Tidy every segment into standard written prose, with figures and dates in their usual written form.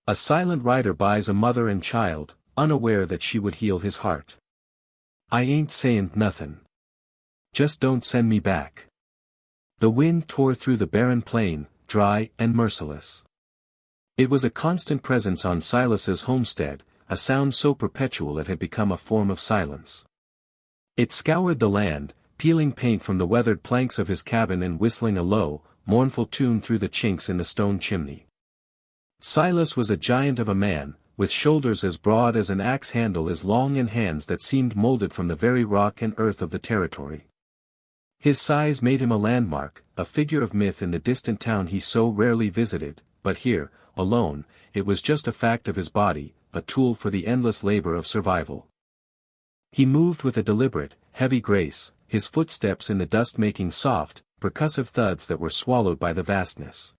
A silent rider buys a mother and child, unaware that she would heal his heart. I ain't sayin' nothin'. Just don't send me back. The wind tore through the barren plain, dry and merciless. It was a constant presence on Silas's homestead, a sound so perpetual it had become a form of silence. It scoured the land, peeling paint from the weathered planks of his cabin and whistling a low, mournful tune through the chinks in the stone chimney. Silas was a giant of a man, with shoulders as broad as an axe handle, as long and hands that seemed molded from the very rock and earth of the territory. His size made him a landmark, a figure of myth in the distant town he so rarely visited, but here, alone, it was just a fact of his body, a tool for the endless labor of survival. He moved with a deliberate, heavy grace, his footsteps in the dust making soft, percussive thuds that were swallowed by the vastness.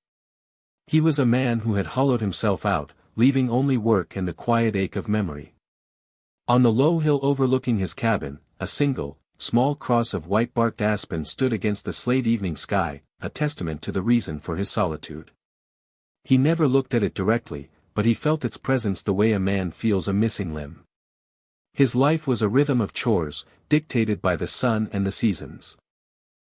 He was a man who had hollowed himself out, leaving only work and the quiet ache of memory. On the low hill overlooking his cabin, a single, small cross of white-barked aspen stood against the slate evening sky, a testament to the reason for his solitude. He never looked at it directly, but he felt its presence the way a man feels a missing limb. His life was a rhythm of chores, dictated by the sun and the seasons.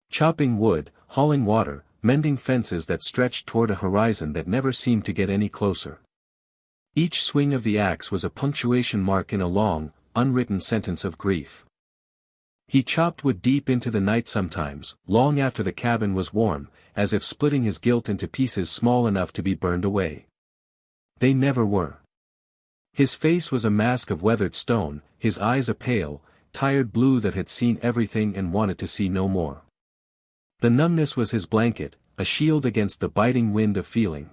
Chopping wood, hauling water, mending fences that stretched toward a horizon that never seemed to get any closer. Each swing of the axe was a punctuation mark in a long, unwritten sentence of grief. He chopped wood deep into the night sometimes, long after the cabin was warm, as if splitting his guilt into pieces small enough to be burned away. They never were. His face was a mask of weathered stone, his eyes a pale, tired blue that had seen everything and wanted to see no more. The numbness was his blanket, a shield against the biting wind of feeling.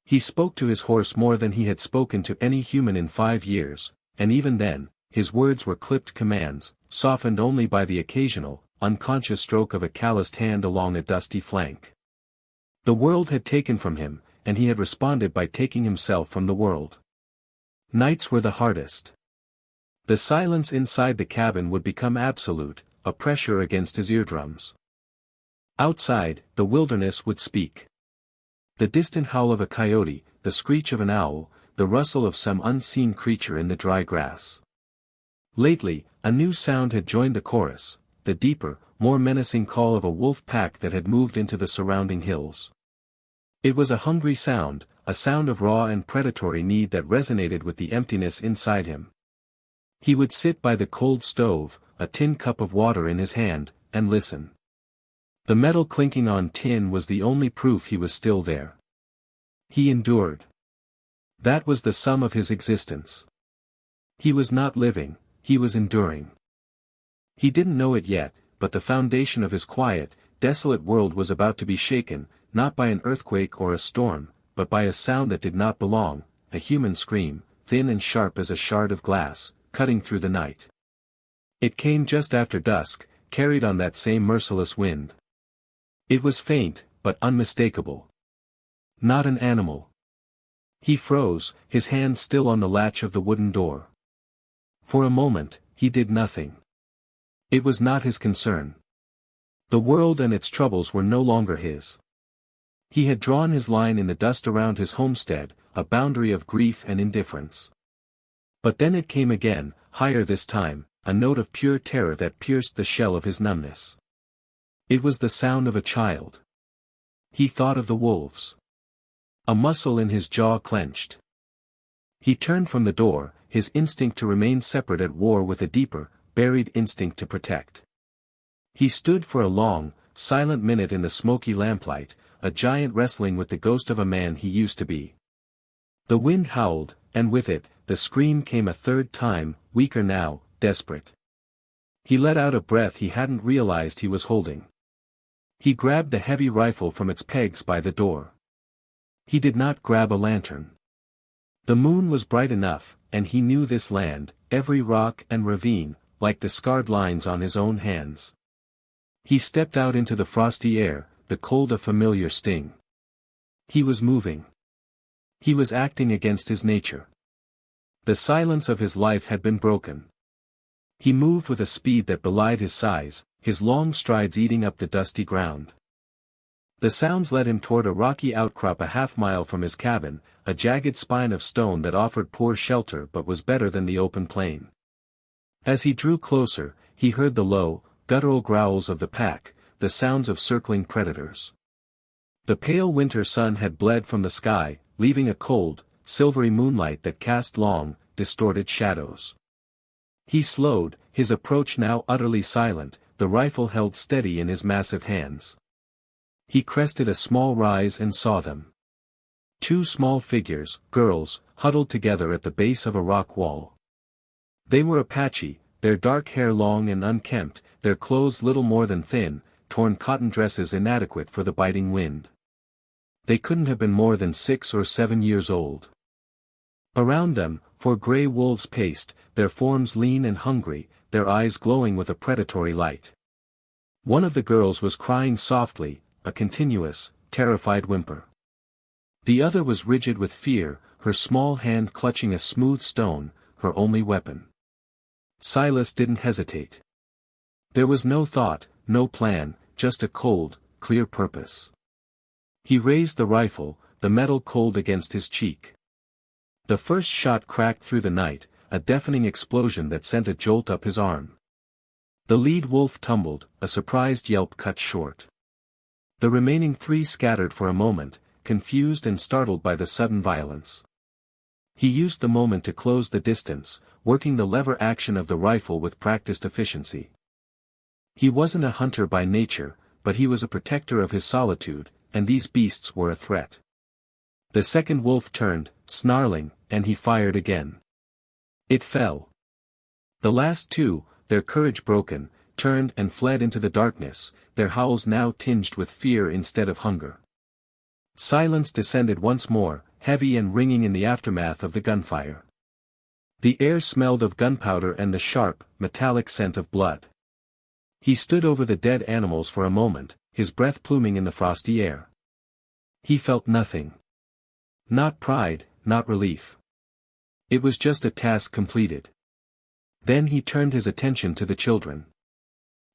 He spoke to his horse more than he had spoken to any human in 5 years, and even then, his words were clipped commands, softened only by the occasional, unconscious stroke of a calloused hand along a dusty flank. The world had taken from him, and he had responded by taking himself from the world. Nights were the hardest. The silence inside the cabin would become absolute, a pressure against his eardrums. Outside, the wilderness would speak. The distant howl of a coyote, the screech of an owl, the rustle of some unseen creature in the dry grass. Lately, a new sound had joined the chorus, the deeper, more menacing call of a wolf pack that had moved into the surrounding hills. It was a hungry sound, a sound of raw and predatory need that resonated with the emptiness inside him. He would sit by the cold stove, a tin cup of water in his hand, and listen. The metal clinking on tin was the only proof he was still there. He endured. That was the sum of his existence. He was not living, he was enduring. He didn't know it yet, but the foundation of his quiet, desolate world was about to be shaken, not by an earthquake or a storm, but by a sound that did not belong, a human scream, thin and sharp as a shard of glass, cutting through the night. It came just after dusk, carried on that same merciless wind. It was faint, but unmistakable. Not an animal. He froze, his hand still on the latch of the wooden door. For a moment, he did nothing. It was not his concern. The world and its troubles were no longer his. He had drawn his line in the dust around his homestead, a boundary of grief and indifference. But then it came again, higher this time, a note of pure terror that pierced the shell of his numbness. It was the sound of a child. He thought of the wolves. A muscle in his jaw clenched. He turned from the door, his instinct to remain separate at war with a deeper, buried instinct to protect. He stood for a long, silent minute in the smoky lamplight, a giant wrestling with the ghost of a man he used to be. The wind howled, and with it, the scream came a third time, weaker now, desperate. He let out a breath he hadn't realized he was holding. He grabbed the heavy rifle from its pegs by the door. He did not grab a lantern. The moon was bright enough, and he knew this land, every rock and ravine, like the scarred lines on his own hands. He stepped out into the frosty air, the cold a familiar sting. He was moving. He was acting against his nature. The silence of his life had been broken. He moved with a speed that belied his size, his long strides eating up the dusty ground. The sounds led him toward a rocky outcrop a half-mile from his cabin, a jagged spine of stone that offered poor shelter but was better than the open plain. As he drew closer, he heard the low, guttural growls of the pack, the sounds of circling predators. The pale winter sun had bled from the sky, leaving a cold, silvery moonlight that cast long, distorted shadows. He slowed, his approach now utterly silent, the rifle held steady in his massive hands. He crested a small rise and saw them. Two small figures, girls, huddled together at the base of a rock wall. They were Apache, their dark hair long and unkempt, their clothes little more than thin, torn cotton dresses inadequate for the biting wind. They couldn't have been more than 6 or 7 years old. Around them, 4 gray wolves paced, their forms lean and hungry, their eyes glowing with a predatory light. One of the girls was crying softly, a continuous, terrified whimper. The other was rigid with fear, her small hand clutching a smooth stone, her only weapon. Silas didn't hesitate. There was no thought, no plan, just a cold, clear purpose. He raised the rifle, the metal cold against his cheek. The first shot cracked through the night, a deafening explosion that sent a jolt up his arm. The lead wolf tumbled, a surprised yelp cut short. The remaining 3 scattered for a moment, confused and startled by the sudden violence. He used the moment to close the distance, working the lever action of the rifle with practiced efficiency. He wasn't a hunter by nature, but he was a protector of his solitude, and these beasts were a threat. The second wolf turned, snarling, and he fired again. It fell. The last 2, their courage broken, turned and fled into the darkness, their howls now tinged with fear instead of hunger. Silence descended once more, heavy and ringing in the aftermath of the gunfire. The air smelled of gunpowder and the sharp, metallic scent of blood. He stood over the dead animals for a moment, his breath pluming in the frosty air. He felt nothing. Not pride, not relief. It was just a task completed. Then he turned his attention to the children.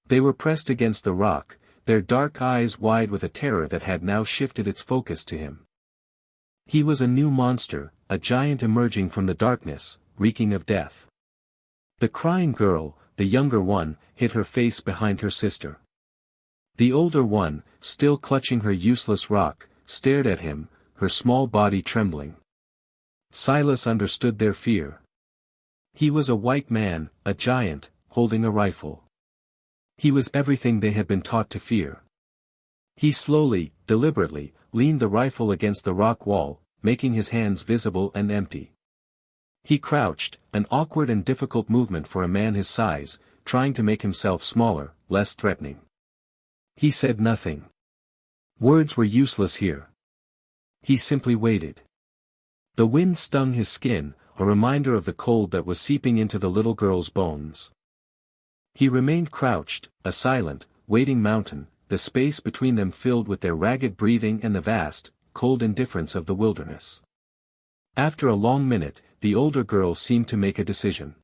They were pressed against the rock, their dark eyes wide with a terror that had now shifted its focus to him. He was a new monster, a giant emerging from the darkness, reeking of death. The crying girl, the younger one, hid her face behind her sister. The older one, still clutching her useless rock, stared at him, her small body trembling. Silas understood their fear. He was a white man, a giant, holding a rifle. He was everything they had been taught to fear. He slowly, deliberately, leaned the rifle against the rock wall, making his hands visible and empty. He crouched, an awkward and difficult movement for a man his size, trying to make himself smaller, less threatening. He said nothing. Words were useless here. He simply waited. The wind stung his skin, a reminder of the cold that was seeping into the little girl's bones. He remained crouched, a silent, waiting mountain, the space between them filled with their ragged breathing and the vast, cold indifference of the wilderness. After a long minute, the older girl seemed to make a decision.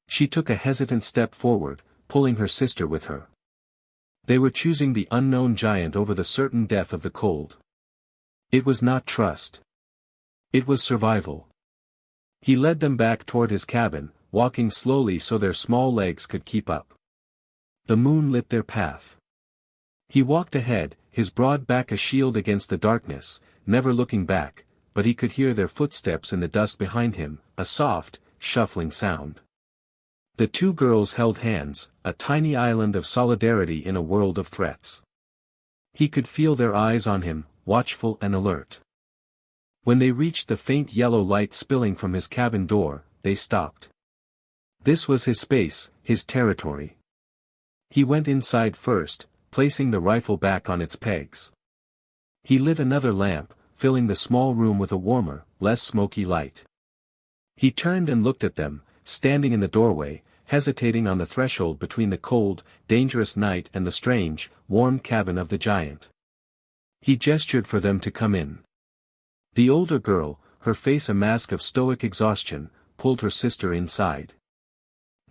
She took a hesitant step forward, pulling her sister with her. They were choosing the unknown giant over the certain death of the cold. It was not trust. It was survival. He led them back toward his cabin, walking slowly so their small legs could keep up. The moon lit their path. He walked ahead, his broad back a shield against the darkness, never looking back, but he could hear their footsteps in the dust behind him, a soft, shuffling sound. The 2 girls held hands, a tiny island of solidarity in a world of threats. He could feel their eyes on him, watchful and alert. When they reached the faint yellow light spilling from his cabin door, they stopped. This was his space, his territory. He went inside first, placing the rifle back on its pegs. He lit another lamp, filling the small room with a warmer, less smoky light. He turned and looked at them, standing in the doorway, hesitating on the threshold between the cold, dangerous night and the strange, warm cabin of the giant. He gestured for them to come in. The older girl, her face a mask of stoic exhaustion, pulled her sister inside.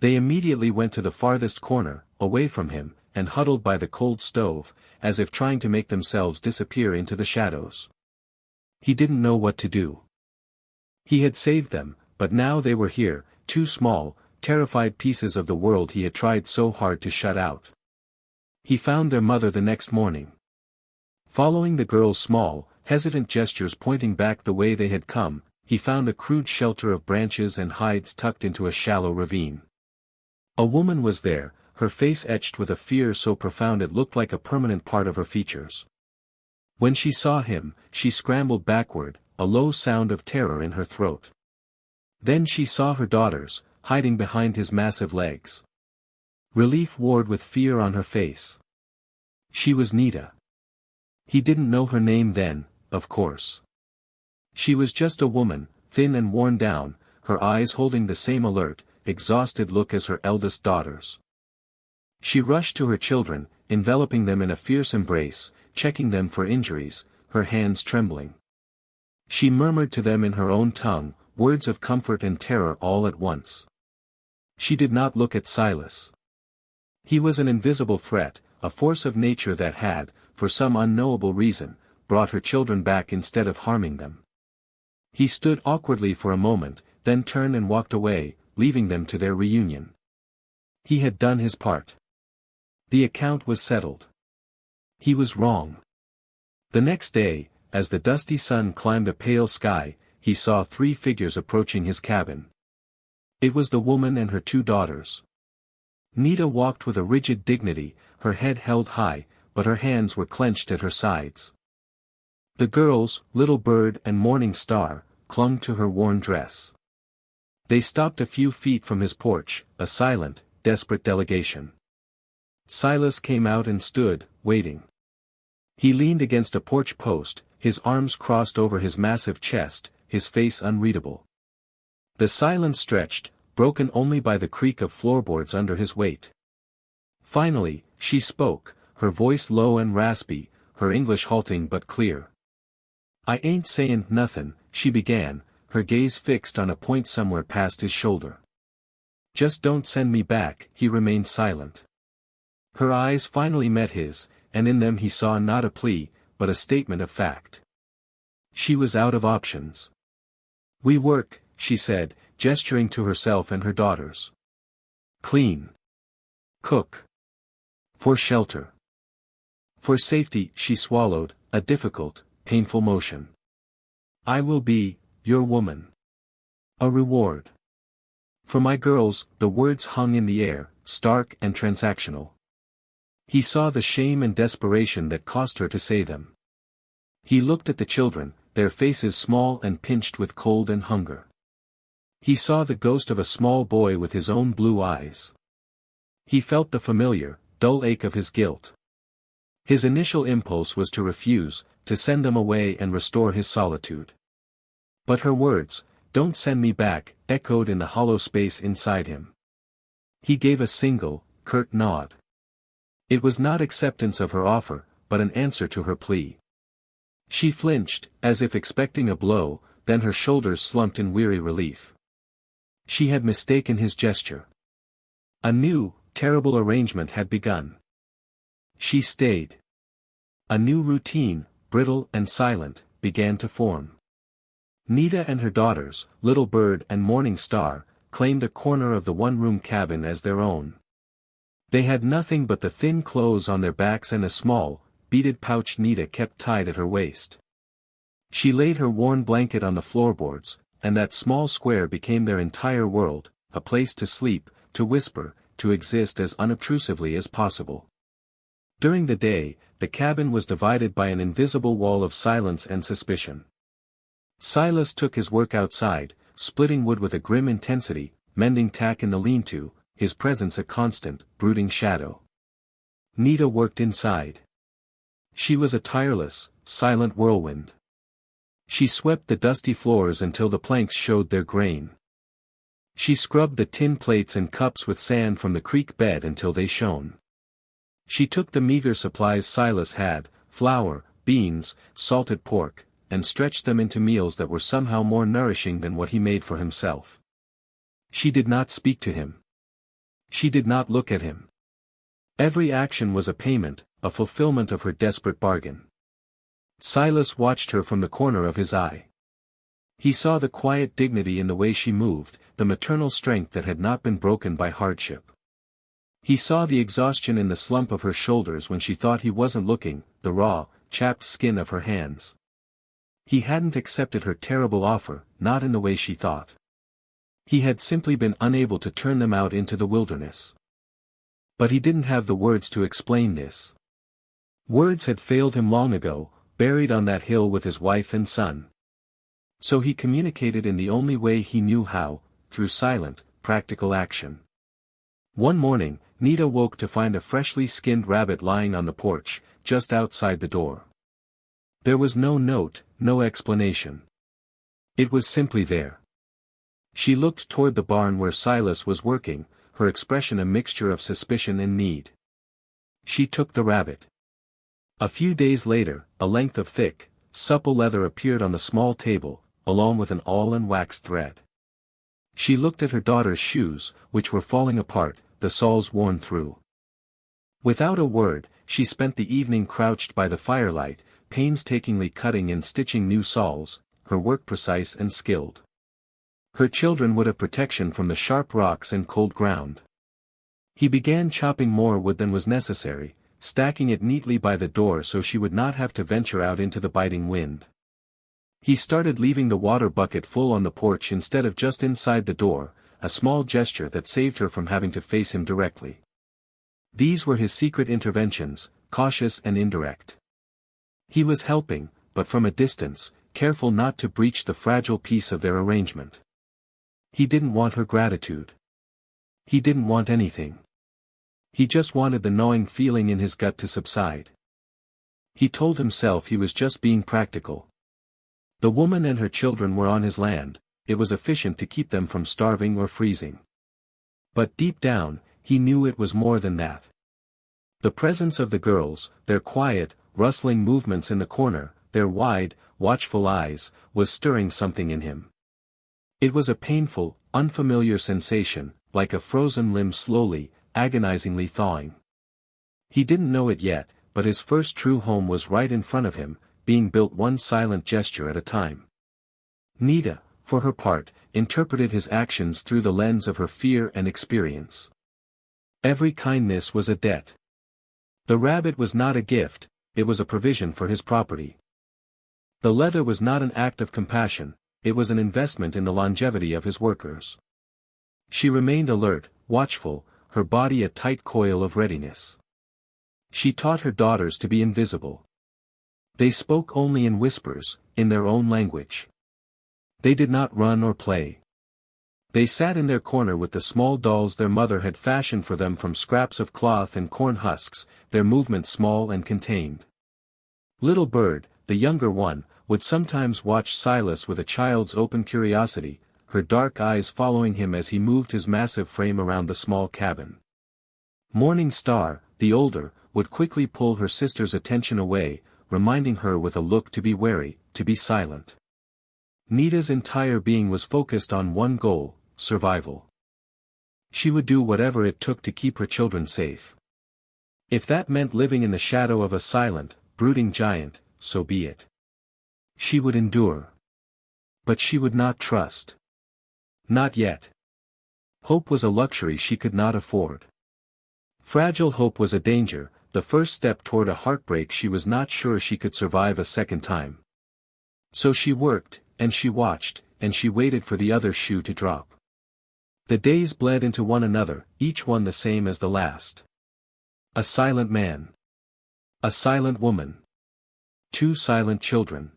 They immediately went to the farthest corner, away from him, and huddled by the cold stove, as if trying to make themselves disappear into the shadows. He didn't know what to do. He had saved them, but now they were here, two small, terrified pieces of the world he had tried so hard to shut out. He found their mother the next morning. Following the girl's small, hesitant gestures pointing back the way they had come, he found a crude shelter of branches and hides tucked into a shallow ravine. A woman was there, her face etched with a fear so profound it looked like a permanent part of her features. When she saw him, she scrambled backward, a low sound of terror in her throat. Then she saw her daughters, hiding behind his massive legs. Relief warred with fear on her face. She was Nita. He didn't know her name then, of course. She was just a woman, thin and worn down, her eyes holding the same alert, exhausted look as her eldest daughter's. She rushed to her children, enveloping them in a fierce embrace, checking them for injuries, her hands trembling. She murmured to them in her own tongue, words of comfort and terror all at once. She did not look at Silas. He was an invisible threat, a force of nature that had, for some unknowable reason, brought her children back instead of harming them. He stood awkwardly for a moment, then turned and walked away, leaving them to their reunion. He had done his part. The account was settled. He was wrong. The next day, as the dusty sun climbed a pale sky, he saw 3 figures approaching his cabin. It was the woman and her 2 daughters. Nita walked with a rigid dignity, her head held high, but her hands were clenched at her sides. The girls, Little Bird and Morning Star, clung to her worn dress. They stopped a few feet from his porch, a silent, desperate delegation. Silas came out and stood, waiting. He leaned against a porch post, his arms crossed over his massive chest, his face unreadable. The silence stretched, broken only by the creak of floorboards under his weight. Finally, she spoke, her voice low and raspy, her English halting but clear. "I ain't sayin' nothin'," she began, her gaze fixed on a point somewhere past his shoulder. "Just don't send me back." He remained silent. Her eyes finally met his, and in them he saw not a plea, but a statement of fact. She was out of options. "We work," she said, gesturing to herself and her daughters. "Clean. Cook. For shelter. For safety." She swallowed, a difficult, painful motion. "I will be your woman. A reward. For my girls." The words hung in the air, stark and transactional. He saw the shame and desperation that cost her to say them. He looked at the children, their faces small and pinched with cold and hunger. He saw the ghost of a small boy with his own blue eyes. He felt the familiar, dull ache of his guilt. His initial impulse was to refuse, to send them away and restore his solitude. But her words, "Don't send me back," echoed in the hollow space inside him. He gave a single, curt nod. It was not acceptance of her offer, but an answer to her plea. She flinched, as if expecting a blow, then her shoulders slumped in weary relief. She had mistaken his gesture. A new, terrible arrangement had begun. She stayed. A new routine, brittle and silent, began to form. Nita and her daughters, Little Bird and Morning Star, claimed a corner of the one-room cabin as their own. They had nothing but the thin clothes on their backs and a small, beaded pouch Nita kept tied at her waist. She laid her worn blanket on the floorboards, and that small square became their entire world, a place to sleep, to whisper, to exist as unobtrusively as possible. During the day, the cabin was divided by an invisible wall of silence and suspicion. Silas took his work outside, splitting wood with a grim intensity, mending tack in the lean-to, his presence a constant, brooding shadow. Nita worked inside. She was a tireless, silent whirlwind. She swept the dusty floors until the planks showed their grain. She scrubbed the tin plates and cups with sand from the creek bed until they shone. She took the meager supplies Silas had, flour, beans, salted pork, and stretched them into meals that were somehow more nourishing than what he made for himself. She did not speak to him. She did not look at him. Every action was a payment, a fulfillment of her desperate bargain. Silas watched her from the corner of his eye. He saw the quiet dignity in the way she moved, the maternal strength that had not been broken by hardship. He saw the exhaustion in the slump of her shoulders when she thought he wasn't looking, the raw, chapped skin of her hands. He hadn't accepted her terrible offer, not in the way she thought. He had simply been unable to turn them out into the wilderness. But he didn't have the words to explain this. Words had failed him long ago, buried on that hill with his wife and son. So he communicated in the only way he knew how, through silent, practical action. One morning, Nita woke to find a freshly skinned rabbit lying on the porch, just outside the door. There was no note, no explanation. It was simply there. She looked toward the barn where Silas was working, her expression a mixture of suspicion and need. She took the rabbit. A few days later, a length of thick, supple leather appeared on the small table, along with an awl and wax thread. She looked at her daughter's shoes, which were falling apart, the soles worn through. Without a word, she spent the evening crouched by the firelight, painstakingly cutting and stitching new soles, her work precise and skilled. Her children would have protection from the sharp rocks and cold ground. He began chopping more wood than was necessary, stacking it neatly by the door so she would not have to venture out into the biting wind. He started leaving the water bucket full on the porch instead of just inside the door, a small gesture that saved her from having to face him directly. These were his secret interventions, cautious and indirect. He was helping, but from a distance, careful not to breach the fragile peace of their arrangement. He didn't want her gratitude. He didn't want anything. He just wanted the gnawing feeling in his gut to subside. He told himself he was just being practical. The woman and her children were on his land, it was efficient to keep them from starving or freezing. But deep down, he knew it was more than that. The presence of the girls, their quiet, rustling movements in the corner, their wide, watchful eyes, was stirring something in him. It was a painful, unfamiliar sensation, like a frozen limb slowly, agonizingly thawing. He didn't know it yet, but his first true home was right in front of him, being built one silent gesture at a time. Nita, for her part, interpreted his actions through the lens of her fear and experience. Every kindness was a debt. The rabbit was not a gift, it was a provision for his property. The leather was not an act of compassion, it was an investment in the longevity of his workers. She remained alert, watchful, her body a tight coil of readiness. She taught her daughters to be invisible. They spoke only in whispers, in their own language. They did not run or play. They sat in their corner with the small dolls their mother had fashioned for them from scraps of cloth and corn husks, their movements small and contained. Little Bird, the younger one, would sometimes watch Silas with a child's open curiosity, her dark eyes following him as he moved his massive frame around the small cabin. Morning Star, the older, would quickly pull her sister's attention away, reminding her with a look to be wary, to be silent. Nita's entire being was focused on one goal, survival. She would do whatever it took to keep her children safe. If that meant living in the shadow of a silent, brooding giant, so be it. She would endure. But she would not trust. Not yet. Hope was a luxury she could not afford. Fragile hope was a danger, the first step toward a heartbreak she was not sure she could survive a second time. So she worked, and she watched, and she waited for the other shoe to drop. The days bled into one another, each one the same as the last. A silent man. A silent woman. 2 silent children.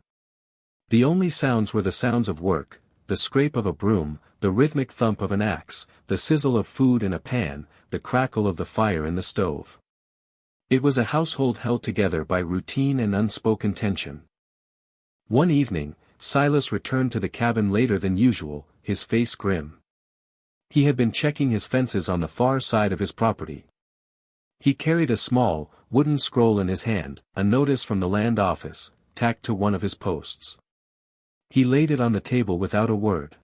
The only sounds were the sounds of work, the scrape of a broom, the rhythmic thump of an axe, the sizzle of food in a pan, the crackle of the fire in the stove. It was a household held together by routine and unspoken tension. One evening, Silas returned to the cabin later than usual, his face grim. He had been checking his fences on the far side of his property. He carried a small, wooden scroll in his hand, a notice from the land office, tacked to one of his posts. He laid it on the table without a word.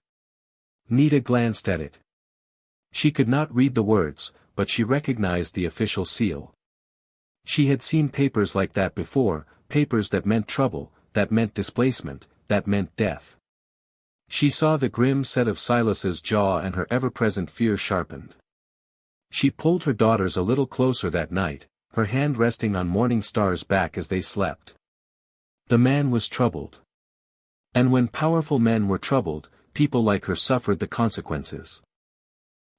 Nita glanced at it. She could not read the words, but she recognized the official seal. She had seen papers like that before, papers that meant trouble, that meant displacement, that meant death. She saw the grim set of Silas's jaw and her ever-present fear sharpened. She pulled her daughters a little closer that night, her hand resting on Morning Star's back as they slept. The man was troubled. And when powerful men were troubled, people like her suffered the consequences.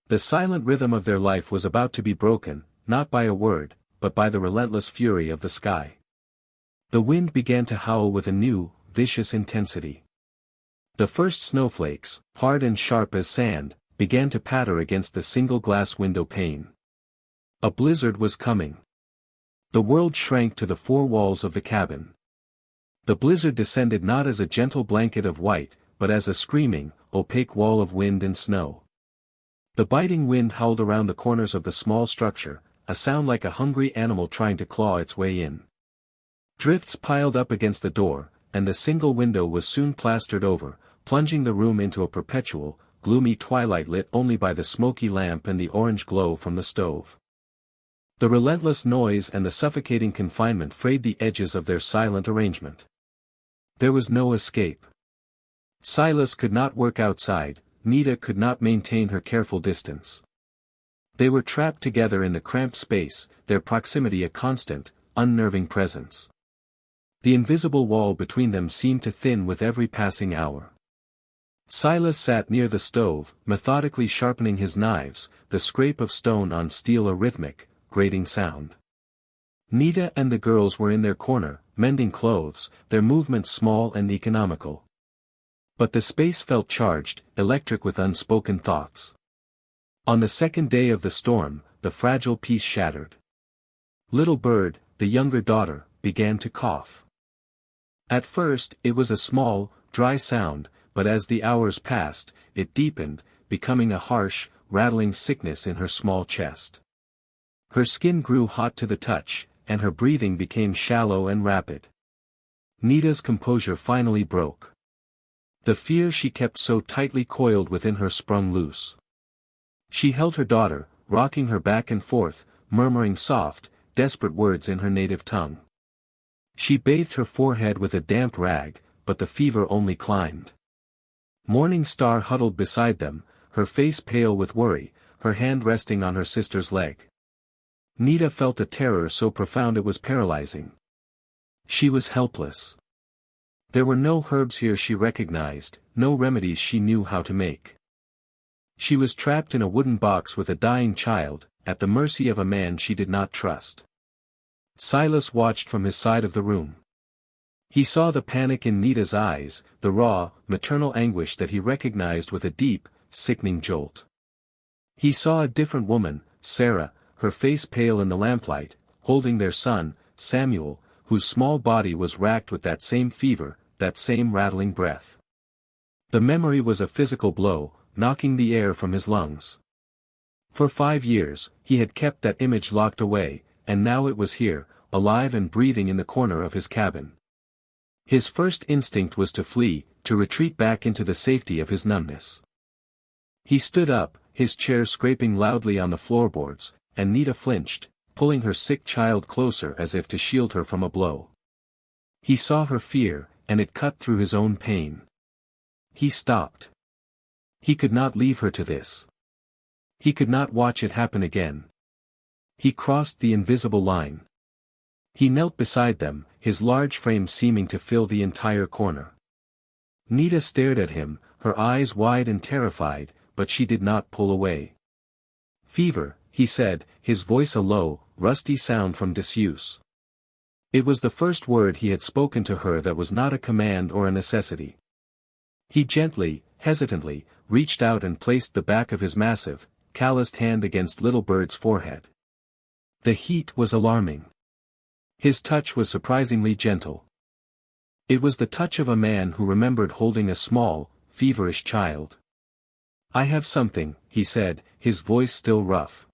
The silent rhythm of their life was about to be broken, not by a word, but by the relentless fury of the sky. The wind began to howl with a new, vicious intensity. The first snowflakes, hard and sharp as sand, began to patter against the single glass window pane. A blizzard was coming. The world shrank to the four walls of the cabin. The blizzard descended not as a gentle blanket of white, but as a screaming, opaque wall of wind and snow. The biting wind howled around the corners of the small structure, a sound like a hungry animal trying to claw its way in. Drifts piled up against the door, and the single window was soon plastered over, plunging the room into a perpetual, gloomy twilight lit only by the smoky lamp and the orange glow from the stove. The relentless noise and the suffocating confinement frayed the edges of their silent arrangement. There was no escape. Silas could not work outside, Nita could not maintain her careful distance. They were trapped together in the cramped space, their proximity a constant, unnerving presence. The invisible wall between them seemed to thin with every passing hour. Silas sat near the stove, methodically sharpening his knives, the scrape of stone on steel a rhythmic, grating sound. Nita and the girls were in their corner, mending clothes, their movements small and economical. But the space felt charged, electric with unspoken thoughts. On the second day of the storm, the fragile peace shattered. Little Bird, the younger daughter, began to cough. At first, it was a small, dry sound, but as the hours passed, it deepened, becoming a harsh, rattling sickness in her small chest. Her skin grew hot to the touch, and her breathing became shallow and rapid. Nita's composure finally broke. The fear she kept so tightly coiled within her sprung loose. She held her daughter, rocking her back and forth, murmuring soft, desperate words in her native tongue. She bathed her forehead with a damp rag, but the fever only climbed. Morning Star huddled beside them, her face pale with worry, her hand resting on her sister's leg. Nita felt a terror so profound it was paralyzing. She was helpless. There were no herbs here she recognized, no remedies she knew how to make. She was trapped in a wooden box with a dying child, at the mercy of a man she did not trust. Silas watched from his side of the room. He saw the panic in Nita's eyes, the raw, maternal anguish that he recognized with a deep, sickening jolt. He saw a different woman, Sarah, her face pale in the lamplight, holding their son, Samuel, whose small body was racked with that same fever, that same rattling breath. The memory was a physical blow, knocking the air from his lungs. For 5 years, he had kept that image locked away, and now it was here, alive and breathing in the corner of his cabin. His first instinct was to flee, to retreat back into the safety of his numbness. He stood up, his chair scraping loudly on the floorboards, and Nita flinched, pulling her sick child closer as if to shield her from a blow. He saw her fear, and it cut through his own pain. He stopped. He could not leave her to this. He could not watch it happen again. He crossed the invisible line. He knelt beside them, his large frame seeming to fill the entire corner. Nita stared at him, her eyes wide and terrified, but she did not pull away. "Fever," he said, his voice a low, rusty sound from disuse. It was the first word he had spoken to her that was not a command or a necessity. He gently, hesitantly, reached out and placed the back of his massive, calloused hand against Little Bird's forehead. The heat was alarming. His touch was surprisingly gentle. It was the touch of a man who remembered holding a small, feverish child. "I have something," he said, his voice still rough.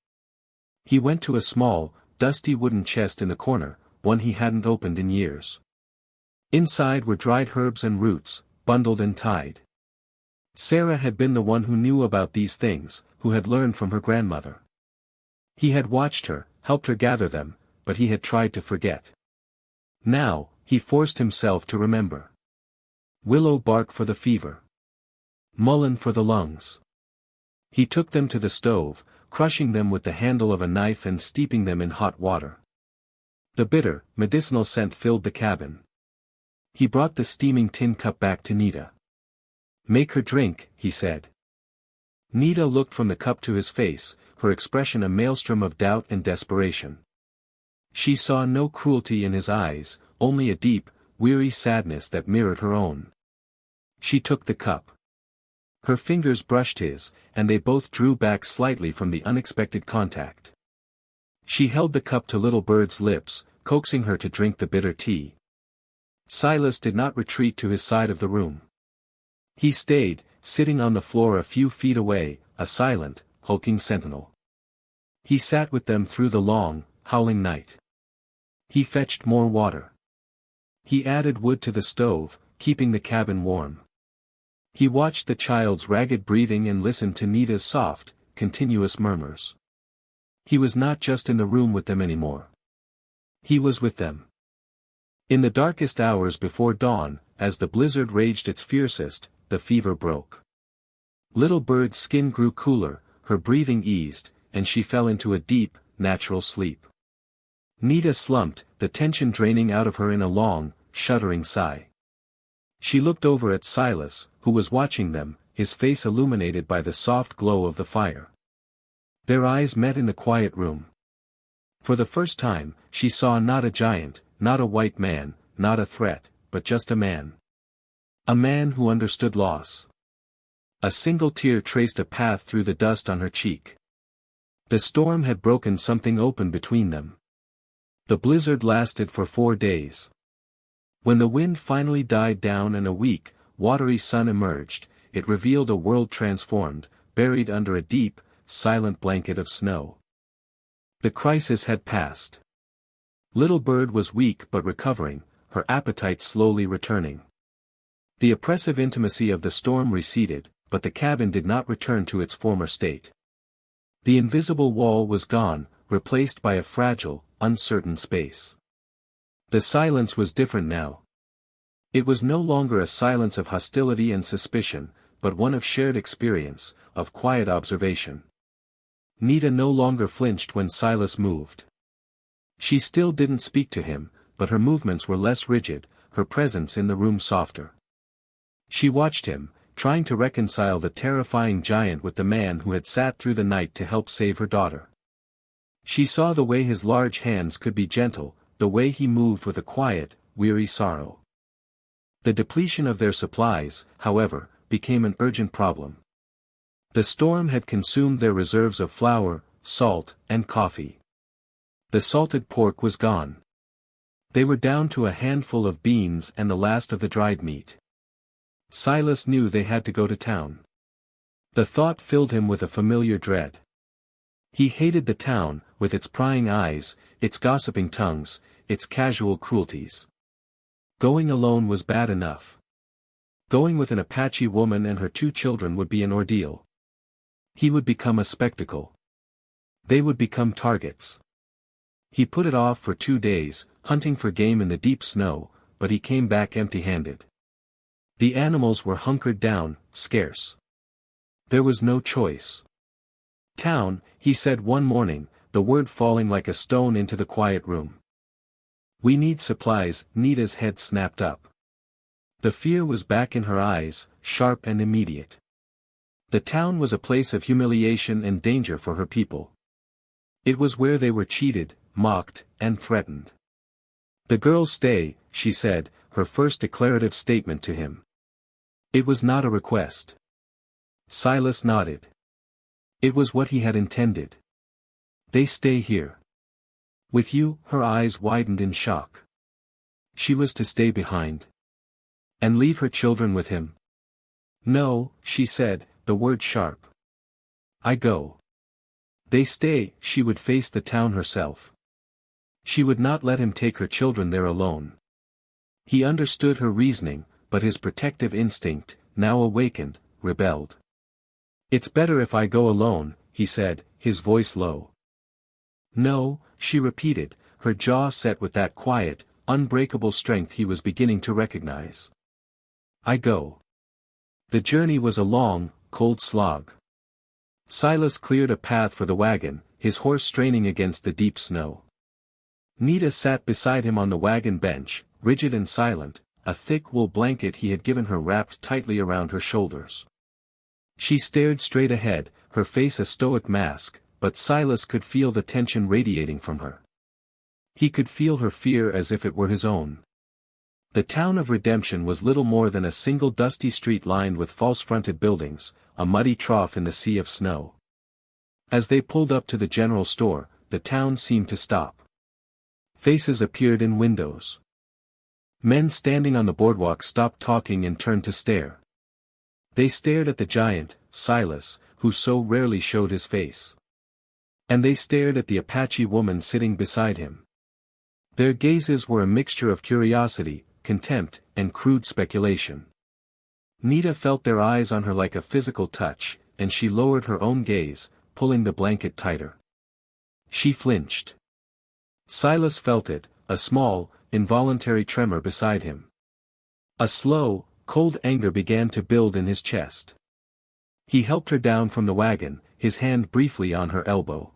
He went to a small, dusty wooden chest in the corner, one he hadn't opened in years. Inside were dried herbs and roots, bundled and tied. Sarah had been the one who knew about these things, who had learned from her grandmother. He had watched her, helped her gather them, but he had tried to forget. Now, he forced himself to remember. Willow bark for the fever. Mullein for the lungs. He took them to the stove, crushing them with the handle of a knife and steeping them in hot water. The bitter, medicinal scent filled the cabin. He brought the steaming tin cup back to Nita. "Make her drink," he said. Nita looked from the cup to his face, her expression a maelstrom of doubt and desperation. She saw no cruelty in his eyes, only a deep, weary sadness that mirrored her own. She took the cup. Her fingers brushed his, and they both drew back slightly from the unexpected contact. She held the cup to Little Bird's lips, coaxing her to drink the bitter tea. Silas did not retreat to his side of the room. He stayed, sitting on the floor a few feet away, a silent, hulking sentinel. He sat with them through the long, howling night. He fetched more water. He added wood to the stove, keeping the cabin warm. He watched the child's ragged breathing and listened to Nita's soft, continuous murmurs. He was not just in the room with them anymore. He was with them. In the darkest hours before dawn, as the blizzard raged its fiercest, the fever broke. Little Bird's skin grew cooler, her breathing eased, and she fell into a deep, natural sleep. Nita slumped, the tension draining out of her in a long, shuddering sigh. She looked over at Silas, who was watching them, his face illuminated by the soft glow of the fire. Their eyes met in the quiet room. For the first time, she saw not a giant, not a white man, not a threat, but just a man. A man who understood loss. A single tear traced a path through the dust on her cheek. The storm had broken something open between them. The blizzard lasted for 4 days. When the wind finally died down and a weak, watery sun emerged, it revealed a world transformed, buried under a deep, silent blanket of snow. The crisis had passed. Little Bird was weak but recovering, her appetite slowly returning. The oppressive intimacy of the storm receded, but the cabin did not return to its former state. The invisible wall was gone, replaced by a fragile, uncertain space. The silence was different now. It was no longer a silence of hostility and suspicion, but one of shared experience, of quiet observation. Nita no longer flinched when Silas moved. She still didn't speak to him, but her movements were less rigid, her presence in the room softer. She watched him, trying to reconcile the terrifying giant with the man who had sat through the night to help save her daughter. She saw the way his large hands could be gentle, the way he moved with a quiet, weary sorrow. The depletion of their supplies, however, became an urgent problem. The storm had consumed their reserves of flour, salt, and coffee. The salted pork was gone. They were down to a handful of beans and the last of the dried meat. Silas knew they had to go to town. The thought filled him with a familiar dread. He hated the town, with its prying eyes, its gossiping tongues, its casual cruelties. Going alone was bad enough. Going with an Apache woman and her 2 children would be an ordeal. He would become a spectacle. They would become targets. He put it off for 2 days, hunting for game in the deep snow, but he came back empty-handed. The animals were hunkered down, scarce. There was no choice. "Town," he said one morning, the word falling like a stone into the quiet room. "We need supplies." Nita's head snapped up. The fear was back in her eyes, sharp and immediate. The town was a place of humiliation and danger for her people. It was where they were cheated, mocked, and threatened. "The girls stay," she said, her first declarative statement to him. It was not a request. Silas nodded. It was what he had intended. "They stay here. With you." Her eyes widened in shock. She was to stay behind. And leave her children with him? "No," she said, the word sharp. "I go." They stay. She would face the town herself. She would not let him take her children there alone. He understood her reasoning, but his protective instinct, now awakened, rebelled. "It's better if I go alone," he said, his voice low. "No," she repeated, her jaw set with that quiet, unbreakable strength he was beginning to recognize. I go. The journey was a long, cold slog. Silas cleared a path for the wagon, his horse straining against the deep snow. Nita sat beside him on the wagon bench, rigid and silent, a thick wool blanket he had given her wrapped tightly around her shoulders. She stared straight ahead, her face a stoic mask, but Silas could feel the tension radiating from her. He could feel her fear as if it were his own. The town of Redemption was little more than a single dusty street lined with false-fronted buildings, a muddy trough in the sea of snow. As they pulled up to the general store, the town seemed to stop. Faces appeared in windows. Men standing on the boardwalk stopped talking and turned to stare. They stared at the giant, Silas, who so rarely showed his face. And they stared at the Apache woman sitting beside him. Their gazes were a mixture of curiosity, contempt, and crude speculation. Nita felt their eyes on her like a physical touch, and she lowered her own gaze, pulling the blanket tighter. She flinched. Silas felt it, a small, involuntary tremor beside him. A slow, cold anger began to build in his chest. He helped her down from the wagon, his hand briefly on her elbow.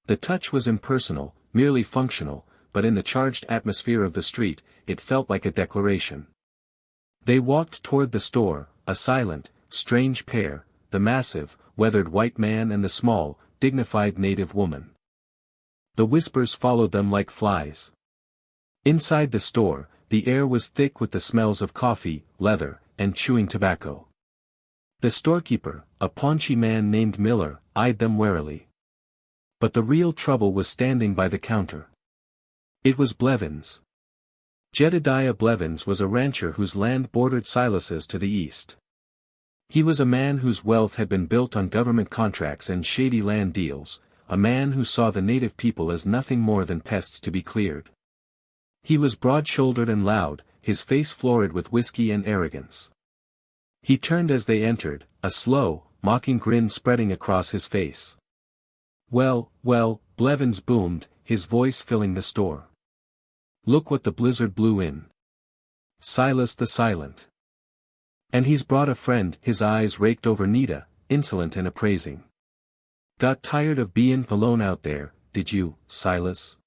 The touch was impersonal, merely functional, but in the charged atmosphere of the street, it felt like a declaration. They walked toward the store, a silent, strange pair, the massive, weathered white man and the small, dignified native woman. The whispers followed them like flies. Inside the store, the air was thick with the smells of coffee, leather, and chewing tobacco. The storekeeper, a paunchy man named Miller, eyed them warily. But the real trouble was standing by the counter. It was Blevins. Jedediah Blevins was a rancher whose land bordered Silas's to the east. He was a man whose wealth had been built on government contracts and shady land deals, a man who saw the native people as nothing more than pests to be cleared. He was broad-shouldered and loud, his face florid with whiskey and arrogance. He turned as they entered, a slow, mocking grin spreading across his face. "Well, well," Blevins boomed, his voice filling the store. "Look what the blizzard blew in. Silas the Silent. And he's brought a friend." His eyes raked over Nita, insolent and appraising. "Got tired of bein' alone out there, did you, Silas?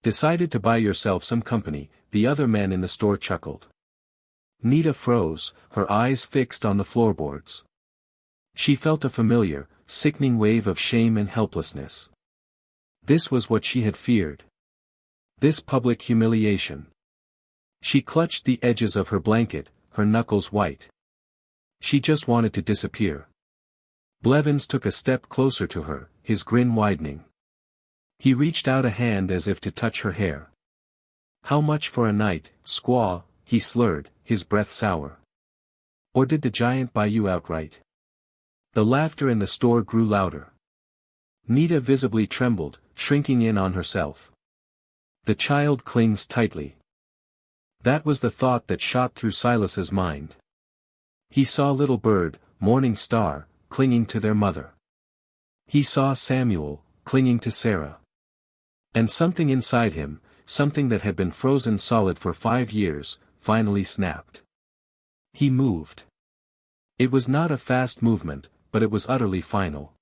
Decided to buy yourself some company," the other man in the store chuckled. Nita froze, her eyes fixed on the floorboards. She felt a familiar, sickening wave of shame and helplessness. This was what she had feared. This public humiliation. She clutched the edges of her blanket, her knuckles white. She just wanted to disappear. Blevins took a step closer to her, his grin widening. He reached out a hand as if to touch her hair. "How much for a night, squaw?" he slurred, his breath sour. "Or did the giant buy you outright?" The laughter in the store grew louder. Nita visibly trembled, shrinking in on herself. "The child clings tightly." That was the thought that shot through Silas's mind. He saw little Bird, Morning Star, clinging to their mother. He saw Samuel, clinging to Sarah. And something inside him, something that had been frozen solid for 5 years, finally snapped. He moved. It was not a fast movement, but it was utterly final.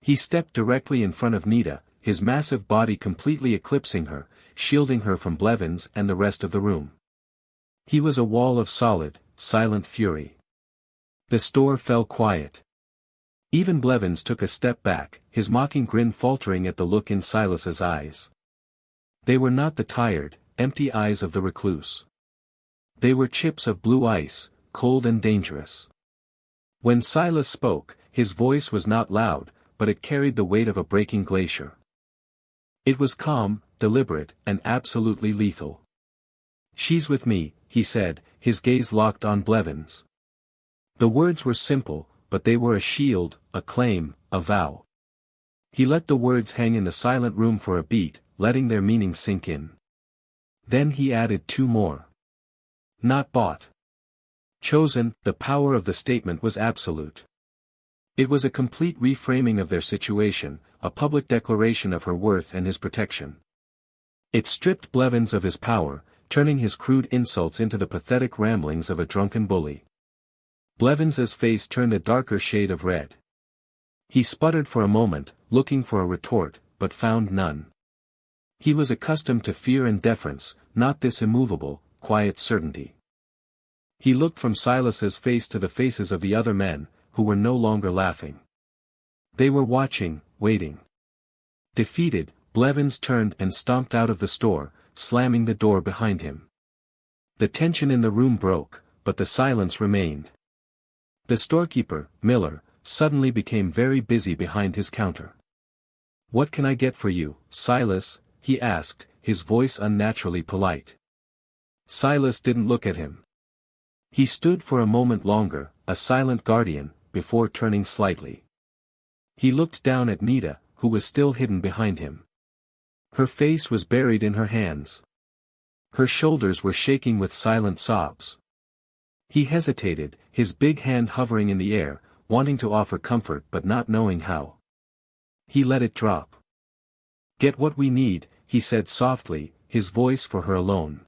He stepped directly in front of Nita, his massive body completely eclipsing her, shielding her from Blevins and the rest of the room. He was a wall of solid, silent fury. The store fell quiet. Even Blevins took a step back, his mocking grin faltering at the look in Silas's eyes. They were not the tired, empty eyes of the recluse. They were chips of blue ice, cold and dangerous. When Silas spoke, his voice was not loud, but it carried the weight of a breaking glacier. It was calm, deliberate, and absolutely lethal. "She's with me," he said, his gaze locked on Blevins. The words were simple, but they were a shield, a claim, a vow. He let the words hang in the silent room for a beat, letting their meaning sink in. Then he added 2 more. "Not bought. Chosen." The power of the statement was absolute. It was a complete reframing of their situation, a public declaration of her worth and his protection. It stripped Blevins of his power, turning his crude insults into the pathetic ramblings of a drunken bully. Blevins's face turned a darker shade of red. He sputtered for a moment, looking for a retort, but found none. He was accustomed to fear and deference, not this immovable, quiet certainty. He looked from Silas's face to the faces of the other men, who were no longer laughing. They were watching, waiting. Defeated, Blevins turned and stomped out of the store, slamming the door behind him. The tension in the room broke, but the silence remained. The storekeeper, Miller, suddenly became very busy behind his counter. "What can I get for you, Silas?" he asked, his voice unnaturally polite. Silas didn't look at him. He stood for a moment longer, a silent guardian, before turning slightly. He looked down at Nita, who was still hidden behind him. Her face was buried in her hands. Her shoulders were shaking with silent sobs. He hesitated, his big hand hovering in the air, wanting to offer comfort but not knowing how. He let it drop. "Get what we need," he said softly, his voice for her alone.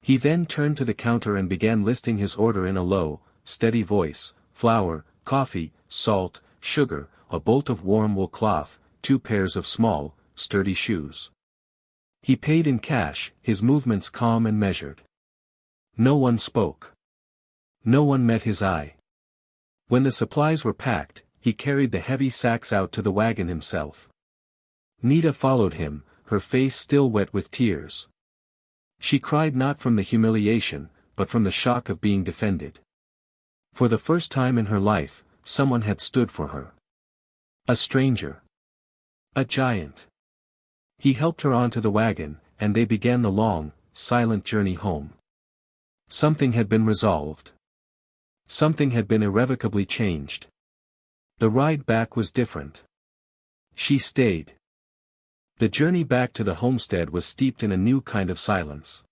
He then turned to the counter and began listing his order in a low, steady voice: flour, coffee, salt, sugar, a bolt of warm wool cloth, 2 pairs of small, sturdy shoes. He paid in cash, his movements calm and measured. No one spoke. No one met his eye. When the supplies were packed, he carried the heavy sacks out to the wagon himself. Nita followed him, her face still wet with tears. She cried not from the humiliation, but from the shock of being defended. For the first time in her life, someone had stood for her. A stranger. A giant. He helped her onto the wagon, and they began the long, silent journey home. Something had been resolved. Something had been irrevocably changed. The ride back was different. She stayed. The journey back to the homestead was steeped in a new kind of silence.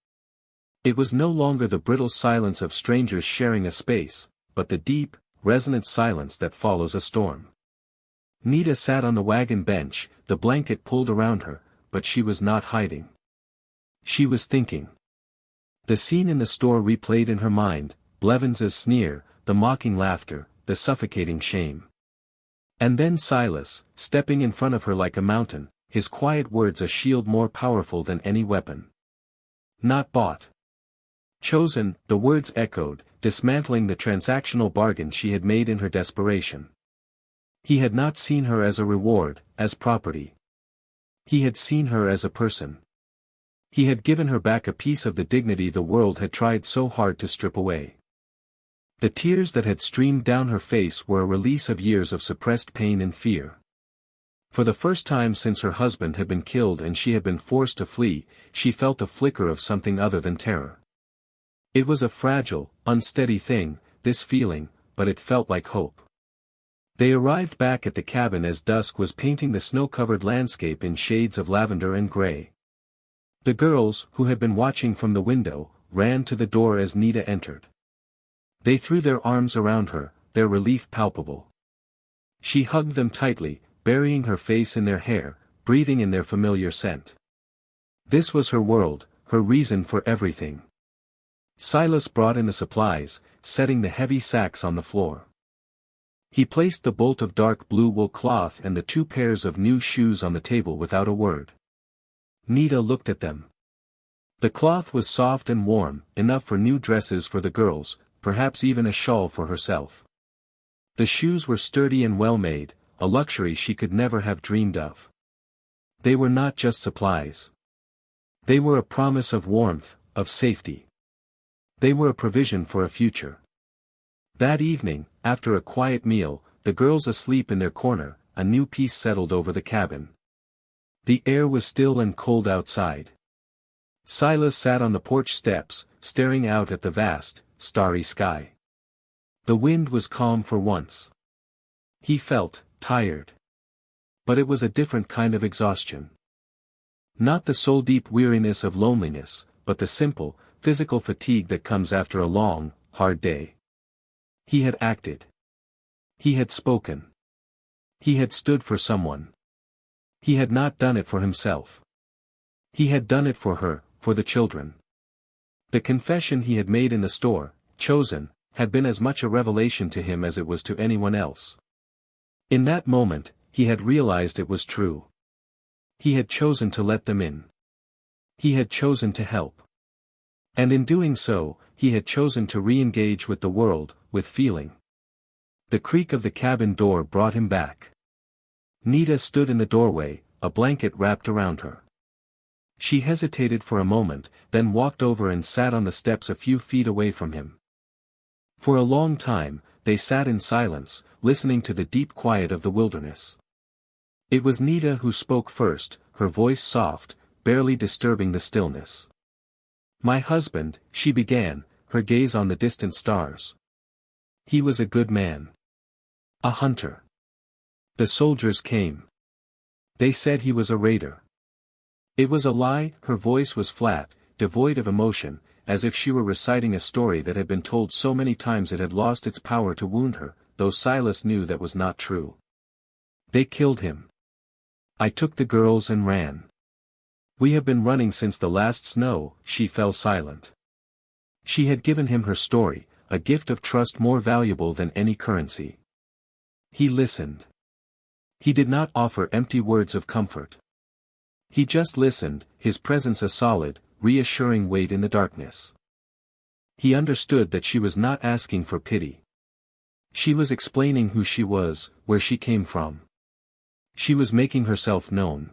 It was no longer the brittle silence of strangers sharing a space, but the deep, resonant silence that follows a storm. Nita sat on the wagon bench, the blanket pulled around her, but she was not hiding. She was thinking. The scene in the store replayed in her mind, Blevins's sneer, the mocking laughter, the suffocating shame. And then Silas, stepping in front of her like a mountain, his quiet words a shield more powerful than any weapon. "Not bought. Chosen," the words echoed, dismantling the transactional bargain she had made in her desperation. He had not seen her as a reward, as property. He had seen her as a person. He had given her back a piece of the dignity the world had tried so hard to strip away. The tears that had streamed down her face were a release of years of suppressed pain and fear. For the first time since her husband had been killed and she had been forced to flee, she felt a flicker of something other than terror. It was a fragile, unsteady thing, this feeling, but it felt like hope. They arrived back at the cabin as dusk was painting the snow-covered landscape in shades of lavender and gray. The girls, who had been watching from the window, ran to the door as Nita entered. They threw their arms around her, their relief palpable. She hugged them tightly, burying her face in their hair, breathing in their familiar scent. This was her world, her reason for everything. Silas brought in the supplies, setting the heavy sacks on the floor. He placed the bolt of dark blue wool cloth and the 2 pairs of new shoes on the table without a word. Nita looked at them. The cloth was soft and warm, enough for new dresses for the girls, perhaps even a shawl for herself. The shoes were sturdy and well-made, a luxury she could never have dreamed of. They were not just supplies. They were a promise of warmth, of safety. They were a provision for a future. That evening, after a quiet meal, the girls asleep in their corner, a new peace settled over the cabin. The air was still and cold outside. Silas sat on the porch steps, staring out at the vast, starry sky. The wind was calm for once. He felt tired. But it was a different kind of exhaustion. Not the soul-deep weariness of loneliness, but the simple, physical fatigue that comes after a long, hard day. He had acted. He had spoken. He had stood for someone. He had not done it for himself. He had done it for her, for the children. The confession he had made in the store, chosen, had been as much a revelation to him as it was to anyone else. In that moment, he had realized it was true. He had chosen to let them in. He had chosen to help. And in doing so, he had chosen to re-engage with the world, with feeling. The creak of the cabin door brought him back. Nita stood in the doorway, a blanket wrapped around her. She hesitated for a moment, then walked over and sat on the steps a few feet away from him. For a long time, they sat in silence, listening to the deep quiet of the wilderness. It was Nita who spoke first, her voice soft, barely disturbing the stillness. "My husband," she began, her gaze on the distant stars. "He was a good man. A hunter. The soldiers came. They said he was a raider. It was a lie." Her voice was flat, devoid of emotion, as if she were reciting a story that had been told so many times it had lost its power to wound her, though Silas knew that was not true. "They killed him. I took the girls and ran. We have been running since the last snow." She fell silent. She had given him her story, a gift of trust more valuable than any currency. He listened. He did not offer empty words of comfort. He just listened, his presence a solid, reassuring weight in the darkness. He understood that she was not asking for pity. She was explaining who she was, where she came from. She was making herself known.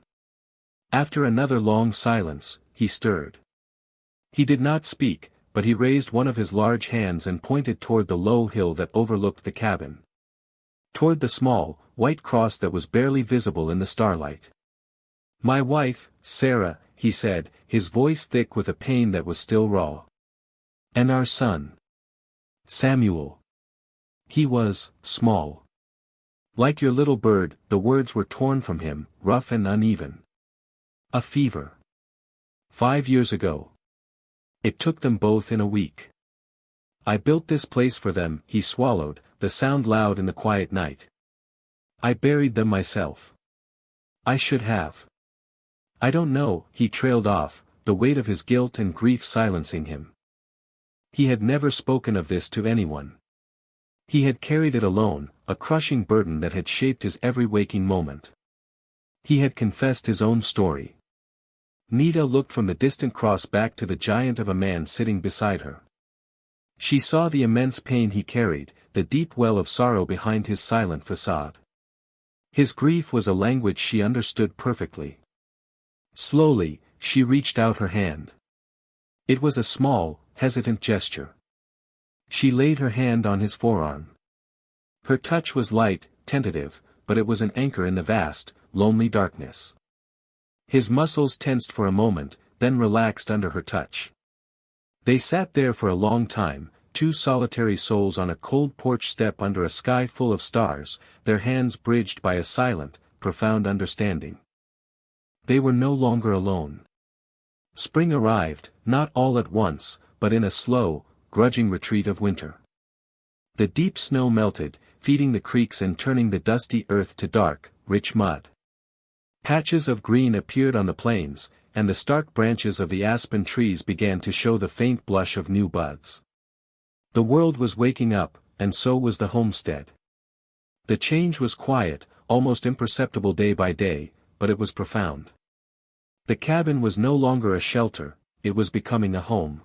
After another long silence, he stirred. He did not speak, but he raised one of his large hands and pointed toward the low hill that overlooked the cabin. Toward the small, white cross that was barely visible in the starlight. "My wife, Sarah," he said, his voice thick with a pain that was still raw. "And our son. Samuel. He was small. Like your little bird." The words were torn from him, rough and uneven. "A fever. 5 years ago. It took them both in a week. I built this place for them." He swallowed, the sound loud in the quiet night. "I buried them myself. I should have. I don't know." He trailed off, the weight of his guilt and grief silencing him. He had never spoken of this to anyone. He had carried it alone, a crushing burden that had shaped his every waking moment. He had confessed his own story. Nita looked from the distant cross back to the giant of a man sitting beside her. She saw the immense pain he carried, the deep well of sorrow behind his silent facade. His grief was a language she understood perfectly. Slowly, she reached out her hand. It was a small, hesitant gesture. She laid her hand on his forearm. Her touch was light, tentative, but it was an anchor in the vast, lonely darkness. His muscles tensed for a moment, then relaxed under her touch. They sat there for a long time, two solitary souls on a cold porch step under a sky full of stars, their hands bridged by a silent, profound understanding. They were no longer alone. Spring arrived, not all at once, but in a slow, grudging retreat of winter. The deep snow melted, feeding the creeks and turning the dusty earth to dark, rich mud. Patches of green appeared on the plains, and the stark branches of the aspen trees began to show the faint blush of new buds. The world was waking up, and so was the homestead. The change was quiet, almost imperceptible day by day, but it was profound. The cabin was no longer a shelter, it was becoming a home.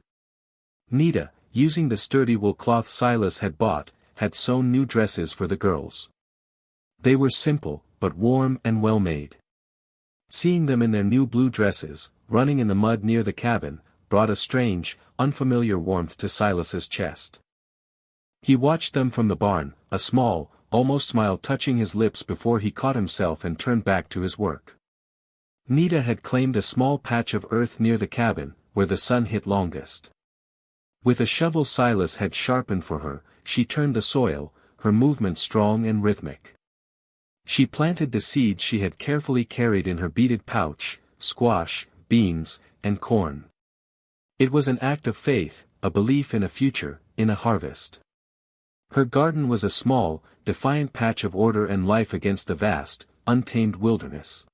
Nita, using the sturdy wool cloth Silas had bought, had sewn new dresses for the girls. They were simple, but warm and well made. Seeing them in their new blue dresses, running in the mud near the cabin, brought a strange, unfamiliar warmth to Silas's chest. He watched them from the barn, a small, almost smile touching his lips before he caught himself and turned back to his work. Nita had claimed a small patch of earth near the cabin, where the sun hit longest. With a shovel Silas had sharpened for her, she turned the soil, her movement strong and rhythmic. She planted the seeds she had carefully carried in her beaded pouch, squash, beans, and corn. It was an act of faith, a belief in a future, in a harvest. Her garden was a small, defiant patch of order and life against the vast, untamed wilderness.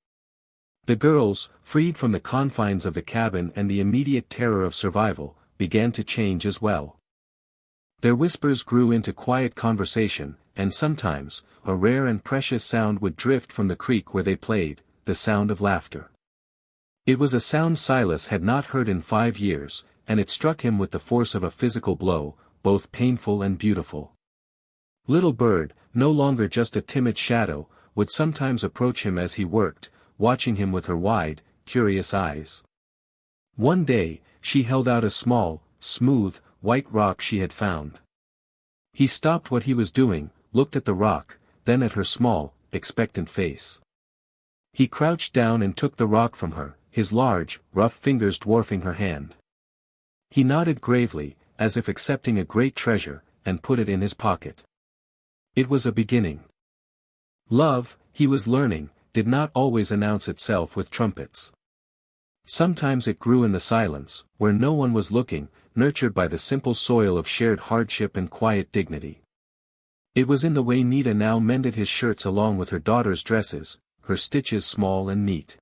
The girls, freed from the confines of the cabin and the immediate terror of survival, began to change as well. Their whispers grew into quiet conversation, and sometimes, a rare and precious sound would drift from the creek where they played, the sound of laughter. It was a sound Silas had not heard in 5 years, and it struck him with the force of a physical blow, both painful and beautiful. Little Bird, no longer just a timid shadow, would sometimes approach him as he worked, watching him with her wide, curious eyes. One day, she held out a small, smooth, white rock she had found. He stopped what he was doing, looked at the rock, then at her small, expectant face. He crouched down and took the rock from her, his large, rough fingers dwarfing her hand. He nodded gravely, as if accepting a great treasure, and put it in his pocket. It was a beginning. Love, he was learning, did not always announce itself with trumpets. Sometimes it grew in the silence, where no one was looking, nurtured by the simple soil of shared hardship and quiet dignity. It was in the way Nita now mended his shirts along with her daughter's dresses, her stitches small and neat.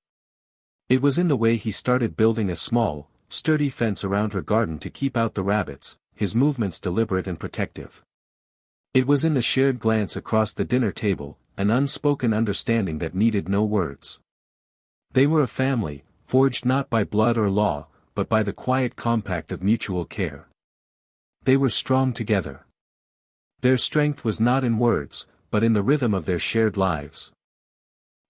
It was in the way he started building a small, sturdy fence around her garden to keep out the rabbits, his movements deliberate and protective. It was in the shared glance across the dinner table, an unspoken understanding that needed no words. They were a family, forged not by blood or law, but by the quiet compact of mutual care. They were strong together. Their strength was not in words, but in the rhythm of their shared lives.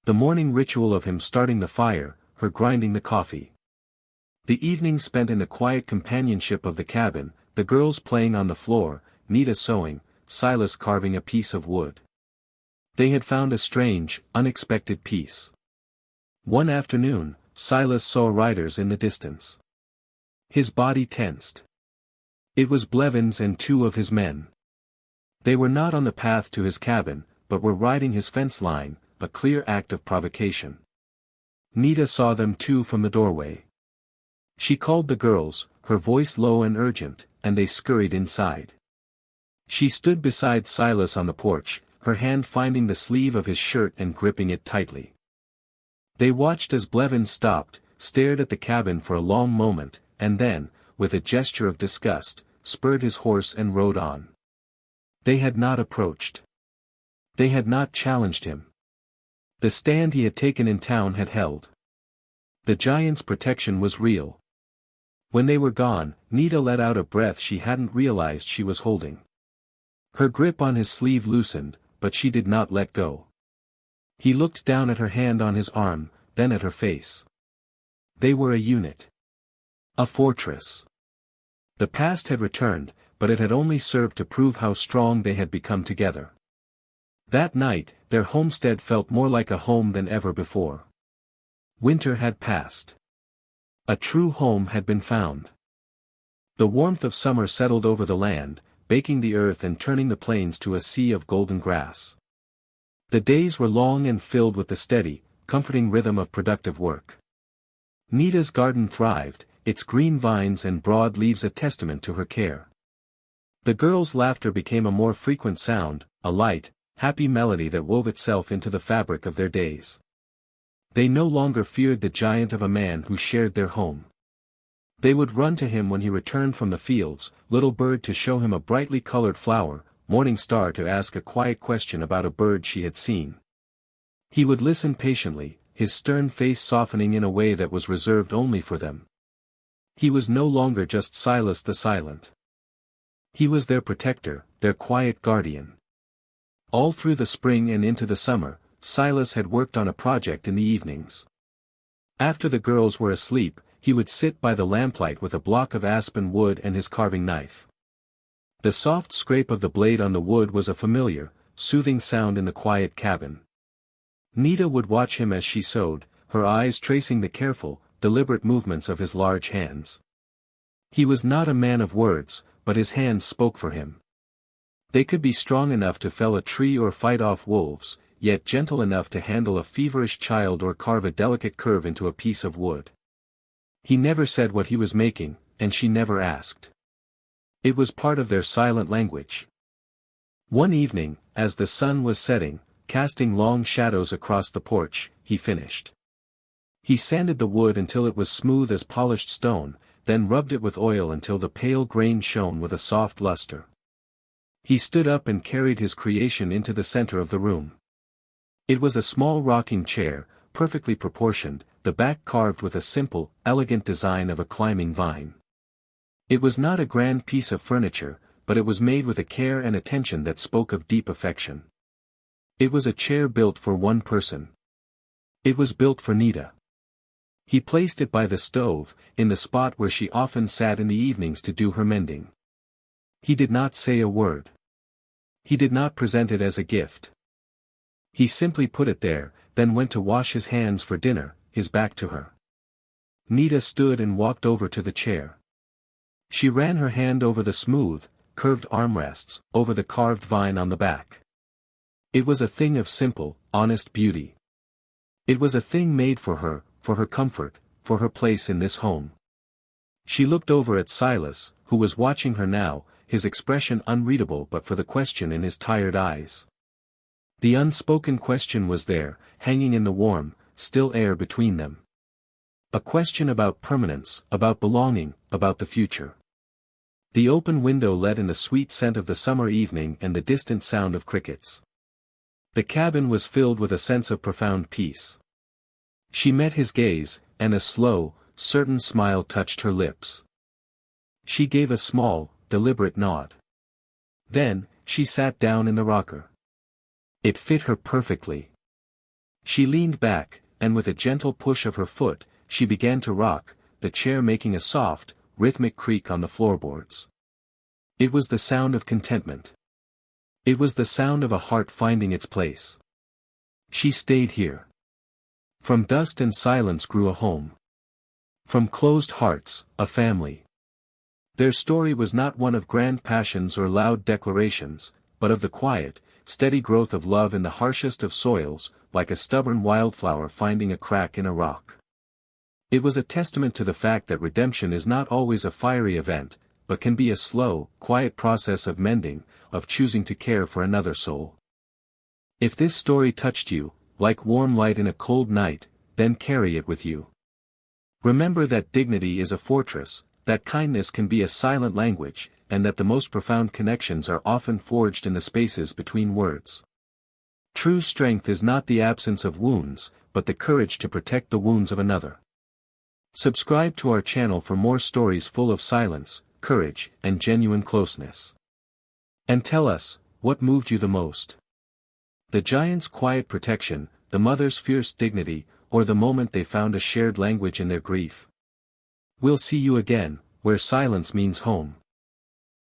The morning ritual of him starting the fire, her grinding the coffee. The evening spent in the quiet companionship of the cabin, the girls playing on the floor, Nita sewing, Silas carving a piece of wood. They had found a strange, unexpected peace. One afternoon, Silas saw riders in the distance. His body tensed. It was Blevins and 2 of his men. They were not on the path to his cabin, but were riding his fence line, a clear act of provocation. Nita saw them too from the doorway. She called the girls, her voice low and urgent, and they scurried inside. She stood beside Silas on the porch, her hand finding the sleeve of his shirt and gripping it tightly. They watched as Blevins stopped, stared at the cabin for a long moment, and then, with a gesture of disgust, spurred his horse and rode on. They had not approached. They had not challenged him. The stand he had taken in town had held. The giant's protection was real. When they were gone, Nita let out a breath she hadn't realized she was holding. Her grip on his sleeve loosened, but she did not let go. He looked down at her hand on his arm, then at her face. They were a unit. A fortress. The past had returned, but it had only served to prove how strong they had become together. That night, their homestead felt more like a home than ever before. Winter had passed. A true home had been found. The warmth of summer settled over the land, baking the earth and turning the plains to a sea of golden grass. The days were long and filled with the steady, comforting rhythm of productive work. Nita's garden thrived, its green vines and broad leaves a testament to her care. The girls' laughter became a more frequent sound, a light, happy melody that wove itself into the fabric of their days. They no longer feared the giant of a man who shared their home. They would run to him when he returned from the fields, Little Bird to show him a brightly colored flower, Morning Star to ask a quiet question about a bird she had seen. He would listen patiently, his stern face softening in a way that was reserved only for them. He was no longer just Silas the Silent. He was their protector, their quiet guardian. All through the spring and into the summer, Silas had worked on a project in the evenings. After the girls were asleep, he would sit by the lamplight with a block of aspen wood and his carving knife. The soft scrape of the blade on the wood was a familiar, soothing sound in the quiet cabin. Nita would watch him as she sewed, her eyes tracing the careful, deliberate movements of his large hands. He was not a man of words, but his hands spoke for him. They could be strong enough to fell a tree or fight off wolves, yet gentle enough to handle a feverish child or carve a delicate curve into a piece of wood. He never said what he was making, and she never asked. It was part of their silent language. One evening, as the sun was setting, casting long shadows across the porch, he finished. He sanded the wood until it was smooth as polished stone, then rubbed it with oil until the pale grain shone with a soft luster. He stood up and carried his creation into the center of the room. It was a small rocking chair, perfectly proportioned, the back carved with a simple, elegant design of a climbing vine. It was not a grand piece of furniture, but it was made with a care and attention that spoke of deep affection. It was a chair built for one person. It was built for Nita. He placed it by the stove, in the spot where she often sat in the evenings to do her mending. He did not say a word. He did not present it as a gift. He simply put it there, then went to wash his hands for dinner, his back to her. Nita stood and walked over to the chair. She ran her hand over the smooth, curved armrests, over the carved vine on the back. It was a thing of simple, honest beauty. It was a thing made for her comfort, for her place in this home. She looked over at Silas, who was watching her now, his expression unreadable but for the question in his tired eyes. The unspoken question was there, hanging in the warm, still air between them. A question about permanence, about belonging, about the future. The open window let in the sweet scent of the summer evening and the distant sound of crickets. The cabin was filled with a sense of profound peace. She met his gaze, and a slow, certain smile touched her lips. She gave a small, deliberate nod. Then, she sat down in the rocker. It fit her perfectly. She leaned back, and with a gentle push of her foot, she began to rock, the chair making a soft, rhythmic creak on the floorboards. It was the sound of contentment. It was the sound of a heart finding its place. She stayed here. From dust and silence grew a home. From closed hearts, a family. Their story was not one of grand passions or loud declarations, but of the quiet, steady growth of love in the harshest of soils, like a stubborn wildflower finding a crack in a rock. It was a testament to the fact that redemption is not always a fiery event, but can be a slow, quiet process of mending, of choosing to care for another soul. If this story touched you, like warm light in a cold night, then carry it with you. Remember that dignity is a fortress, that kindness can be a silent language, and that the most profound connections are often forged in the spaces between words. True strength is not the absence of wounds, but the courage to protect the wounds of another. Subscribe to our channel for more stories full of silence, courage, and genuine closeness. And tell us, what moved you the most? The giant's quiet protection, the mother's fierce dignity, or the moment they found a shared language in their grief? We'll see you again, where silence means home.